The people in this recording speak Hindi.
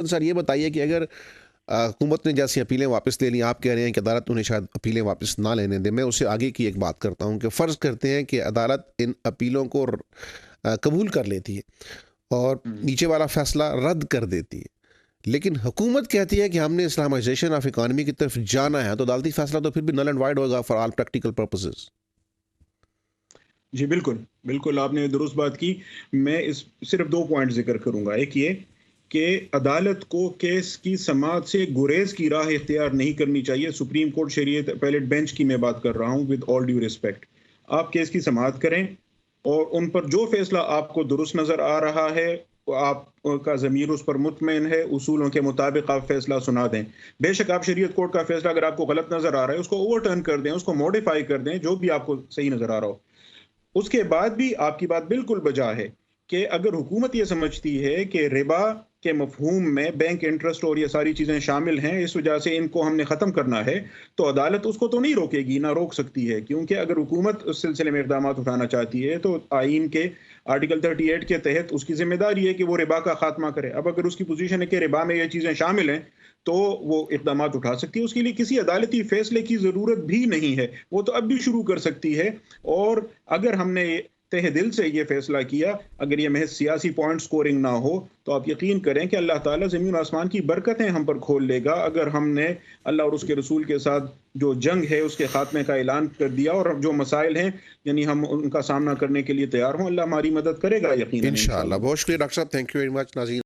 सर ये बताइए कि अगर हुकूमत ने जैसी अपीलें वापस ले ली, आप कह रहे हैं कि अदालत उन्हें शायद अपीलें वापस ना लेने दे। मैं उससे आगे की एक बात करता हूँ कि फ़र्ज़ करते हैं कि अदालत इन अपीलों को कबूल कर लेती है और हुँ। नीचे वाला फ़ैसला रद्द कर देती है। लेकिन हुकूमत कहती है कि हमने इस्लामाइज़ेशन ऑफ इकॉनमी की तरफ जाना है, तो अदालती फ़ैसला तो फिर भी नल एंड वाइड होगा फॉर ऑल प्रैक्टिकल पर्पसेज़। जी, बिल्कुल। बिल्कुल, आपने दुरुस्त बात की। मैं इस सिर्फ़ 2 पॉइंट ज़िक्र करूँगा। एक ये कि अदालत को केस की समाअत से गुरेज़ की राह इख्तियार नहीं करनी चाहिए। सुप्रीम कोर्ट शरीयत अपीलेट बेंच की मैं बात कर रहा हूँ विद ऑल ड्यू रिस्पेक्ट। आप केस की समाअत करें और उन पर जो फ़ैसला आपको दुरुस्त नज़र आ रहा है, आप का ज़मीर उस पर मुतमईन है, उसूलों के मुताबिक आप फ़ैसला सुना दें। बेशक आप शरीयत कोर्ट का फ़ैसला अगर आपको गलत नज़र आ रहा है, उसको ओवरटर्न कर दें, उसको मॉडिफ़ाई कर दें, जो भी आपको सही नज़र आ रहा हो। उसके बाद भी आपकी बात बिल्कुल बजा है कि अगर हुकूमत ये समझती है कि रिबा के मफ़हूम में बैंक इंटरेस्ट और ये सारी चीज़ें शामिल हैं, इस वजह से इनको हमने ख़त्म करना है, तो अदालत उसको तो नहीं रोकेगी, ना रोक सकती है। क्योंकि अगर हुकूमत उस सिलसिले में इक़दामात उठाना चाहती है, तो आईन के आर्टिकल 38 के तहत उसकी ज़िम्मेदारी है कि वो रिबा का ख़ात्मा करे। अब अगर उसकी पोज़ीशन है कि रिबा में ये चीज़ें शामिल हैं, तो वो इक़दामात उठा सकती है। उसके लिए किसी अदालती फ़ैसले की ज़रूरत भी नहीं है। वो तो अब भी शुरू कर सकती है और अगर हमने तहे दिल से ये फ़ैसला किया, अगर ये महज़ सियासी पॉइंट स्कोरिंग ना हो, तो आप यकीन करें कि अल्लाह ताला ज़मीन और आसमान की बरकतें हम पर खोल लेगा। अगर हमने अल्लाह और उसके रसूल के साथ जो जंग है, उसके ख़ात्मे का ऐलान कर दिया और जो मसाइल हैं, यानी हम उनका सामना करने के लिए तैयार हों, अल्लाह हमारी मदद करेगा यकीनन इंशाअल्लाह। इंशाअल्लाह। बहुत शुक्रिया डॉक्टर साहब। थैंक यू वेरी मच नाज़रीन।